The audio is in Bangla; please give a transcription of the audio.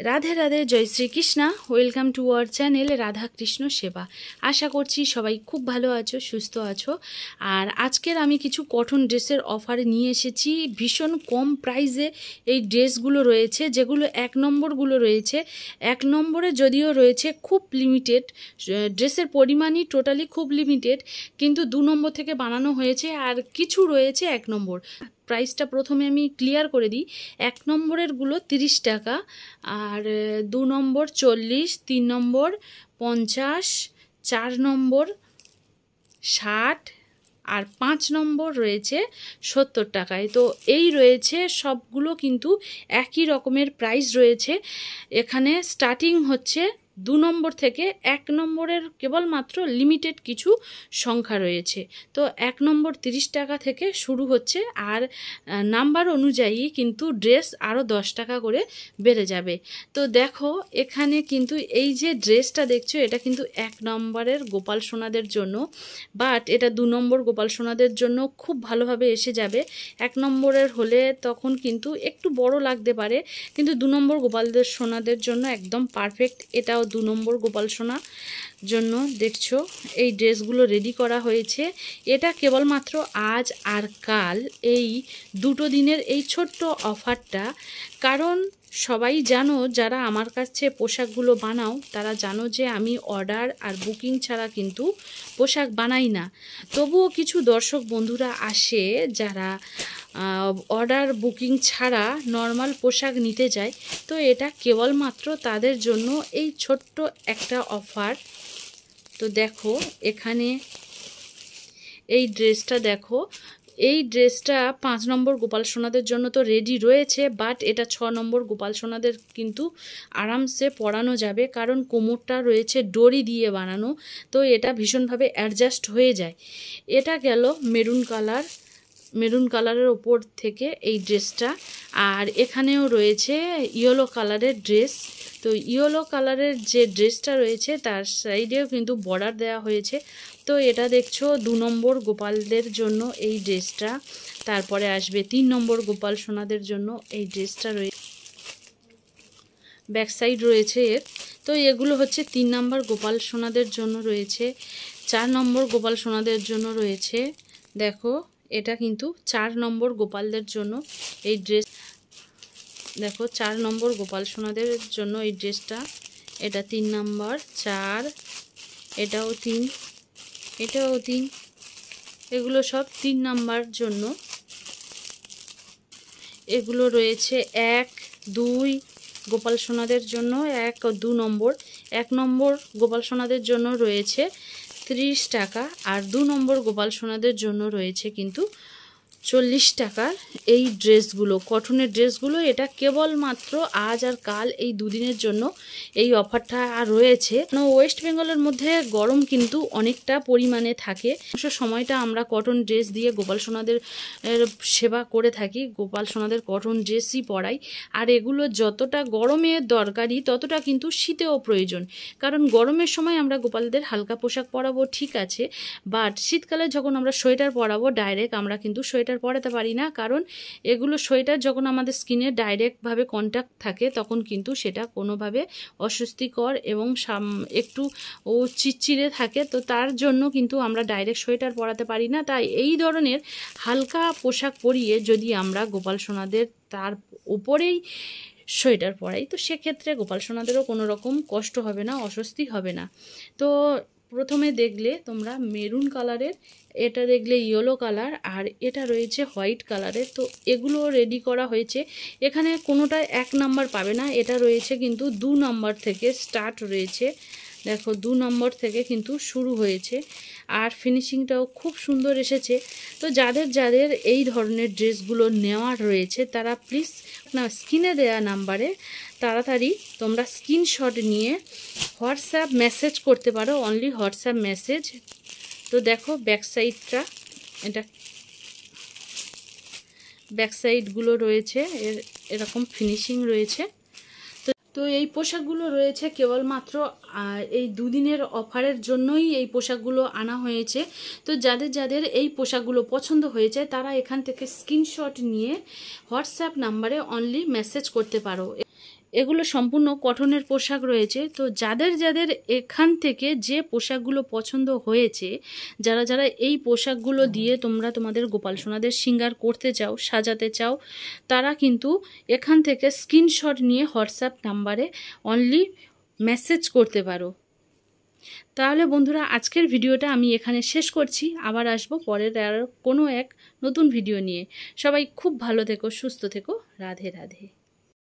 রাধে রাধে, জয় Shrikrishna. Welcome to our channel Radha Krishna Seva. আশা করছি সবাই খুব ভালো আছো, সুস্থ আছো। আর আজকের আমি কিছু কটন ড্রেসের অফার নিয়ে এসেছি। ভীষণ কম প্রাইসে এই ড্রেসগুলো রয়েছে, যেগুলো এক নম্বরগুলো রয়েছে। এক নম্বরে যদিও রয়েছে খুব লিমিটেড, ড্রেসের পরিমাণই টোটালি খুব লিমিটেড, কিন্তু 2 নম্বর থেকে বানানো হয়েছে আর কিছু রয়েছে এক নম্বর। প্রাইসটা প্রথমে আমি ক্লিয়ার করে দিই। এক নম্বরেরগুলো 30 টাকা, আর 2 নম্বর 40, 3 নম্বর 50, 4 নম্বর 60, আর 5 নম্বর রয়েছে 70 টাকায়। তো এই রয়েছে সবগুলো, কিন্তু একই রকমের প্রাইস রয়েছে। এখানে স্টার্টিং হচ্ছে 2 নম্বর থেকে। 1 নম্বরের কেবলমাত্র লিমিটেড কিছু সংখ্যা রয়েছে। তো 1 নম্বর 30 টাকা থেকে শুরু হচ্ছে, আর নাম্বার অনুযায়ী কিন্তু ড্রেস আরও 10 টাকা করে বেড়ে যাবে। তো দেখো এখানে কিন্তু এই যে ড্রেসটা দেখছো, এটা কিন্তু 1 নম্বরের গোপাল সোনাদের জন্য, বাট এটা 2 নম্বর গোপাল সোনাদের জন্য খুব ভালোভাবে এসে যাবে। 1 নম্বরের হলে তখন কিন্তু একটু বড় লাগতে পারে, কিন্তু 2 নম্বর গোপালদের সোনাদের জন্য একদম পারফেক্ট। এটাও 2 নম্বর গোপাল সোনা জন্য দেখছো এই ড্রেসগুলো রেডি করা হয়েছে। এটা কেবলমাত্র আজ আর কাল, এই দুটো দিনের এই ছোট্ট অফারটা। কারণ সবাই জানো, যারা আমার কাছে পোশাকগুলো বানাও তারা জানো যে আমি অর্ডার আর বুকিং ছাড়া কিন্তু পোশাক বানাই না। তবুও কিছু দর্শক বন্ধুরা আসে যারা অর্ডার বুকিং ছাড়া নর্মাল পোশাক নিতে যায়। তো এটা কেবলমাত্র তাদের জন্য এই ছোট্ট একটা অফার। তো দেখো এখানে এই ড্রেসটা দেখো, এই ড্রেসটা 5 নম্বর গোপাল সোনাদের জন্য তো রেডি রয়েছে, বাট এটা 6 নম্বর গোপাল সোনাদের কিন্তু আরামসে পরানো যাবে, কারণ কোমরটা রয়েছে ডরি দিয়ে বানানো। তো এটা ভীষণভাবে অ্যাডজাস্ট হয়ে যায়। এটা গেল মেরুন কালারের ওপর থেকে এই ড্রেসটা। আর এখানেও রয়েছে ইয়েলো কালারের ড্রেস। তো ইয়েলো কালারের যে ড্রেসটা রয়েছে তার সাইডেও কিন্তু বর্ডার দেওয়া হয়েছে। তো এটা দেখছো 2 নম্বর গোপালদের জন্য এই ড্রেসটা। তারপরে আসবে 3 নম্বর গোপাল সোনাদের জন্য এই ড্রেসটা রয়েছে, ব্যাক সাইড রয়েছে এর। তো এগুলো হচ্ছে 3 নম্বর গোপাল সোনাদের জন্য রয়েছে। 4 নম্বর গোপাল সোনাদের জন্য রয়েছে। দেখো এটা কিন্তু 4 নম্বর গোপালদের জন্য এই ড্রেস। দেখো 4 নম্বর গোপাল সোনাদের জন্য এই ড্রেসটা। এটা 3 নম্বর, 4, এটাও 3, এটাও 3, এগুলো সব 3 নাম্বার জন্য। এগুলো রয়েছে 1, 2 গোপাল সোনাদের জন্য, 1 ও 2 নম্বর। 1 নম্বর গোপাল সোনাদের জন্য রয়েছে 30 টাকা, আর 2 নম্বর গোপাল সোনাদের জন্য রয়েছে কিন্তু 40 টাকার এই ড্রেসগুলো, কটনের ড্রেসগুলো। এটা কেবলমাত্র আজ আর কাল এই দুদিনের জন্য এই অফারটা রয়েছে। ওয়েস্ট বেঙ্গলের মধ্যে গরম কিন্তু অনেকটা পরিমাণে থাকে, সময়টা আমরা কটন ড্রেস দিয়ে গোপাল সোনাদের সেবা করে থাকি, গোপাল সোনাদের কটন ড্রেসই পরাই। আর এগুলো যতটা গরমে দরকারি ততটা কিন্তু শীতেও প্রয়োজন, কারণ গরমের সময় আমরা গোপালদের হালকা পোশাক পরাবো ঠিক আছে, বাট শীতকালে যখন আমরা সোয়েটার পরাবো ডাইরেক্ট, আমরা কিন্তু সোয়েটার পরাতে পারি না, কারণ এগুলো সোয়েটার যখন আমাদের স্কিনে ডাইরেক্টভাবে কন্ট্যাক্ট থাকে তখন কিন্তু সেটা কোনোভাবে অস্বস্তিকর এবং একটু চিড়চিড়ে থাকে। তো তার জন্য কিন্তু আমরা ডাইরেক্ট সোয়েটার পরাতে পারি না। তাই এই ধরনের হালকা পোশাক পরিয়ে যদি আমরা গোপাল সোনাদের তার উপরেই সোয়েটার পরাই, তো সেক্ষেত্রে গোপাল সোনাদেরও কোনো রকম কষ্ট হবে না, অস্বস্তি হবে না। তো প্রথমে দেখলে তোমরা মেরুন কালারের, এটা দেখলে ইয়েলো কালার, আর এটা রয়েছে হোয়াইট কালারের। তো এগুলো রেডি করা হয়েছে। এখানে কোনোটায় 1 নাম্বার পাবে না, এটা রয়েছে কিন্তু 2 নাম্বার থেকে স্টার্ট রয়েছে। দেখো 2 নম্বর থেকে কিন্তু শুরু হয়েছে, আর ফিনিশিংটাও খুব সুন্দর এসেছে। তো যাদের এই ধরনের ড্রেসগুলো নেওয়ার রয়েছে তারা প্লিজ না স্ক্রিনে দেওয়া নাম্বারে তাড়াতাড়ি তোমরা স্ক্রিনশট নিয়ে হোয়াটসঅ্যাপ মেসেজ করতে পারো, অনলি হোয়াটসঅ্যাপ মেসেজ। তো দেখো ব্যাক সাইডটা, এটা ব্যাক সাইডগুলো রয়েছে এরকম ফিনিশিং রয়েছে। তো এই পোশাকগুলো রয়েছে কেবলমাত্র এই দুদিনের অফারের জন্যই এই পোশাকগুলো আনা হয়েছে। তো যাদের এই পোশাকগুলো পছন্দ হয়েছে তারা এখান থেকে স্ক্রিনশট নিয়ে হোয়াটসঅ্যাপ নাম্বারে অনলি মেসেজ করতে পারো। এগুলো সম্পূর্ণ কটনের পোশাক রয়েছে। তো যাদের যাদের এখান থেকে যে পোশাকগুলো পছন্দ হয়েছে, যারা যারা এই পোশাকগুলো দিয়ে তোমরা তোমাদের গোপাল সোনাদের শৃঙ্গার করতে চাও, সাজাতে চাও, তারা কিন্তু এখান থেকে স্ক্রিনশট নিয়ে হোয়াটসঅ্যাপ নাম্বারে অনলি মেসেজ করতে পারো। তাহলে বন্ধুরা, আজকের ভিডিওটা আমি এখানে শেষ করছি। আবার আসবো পরের আর কোনো এক নতুন ভিডিও নিয়ে। সবাই খুব ভালো থেকো, সুস্থ থেকো। রাধে রাধে।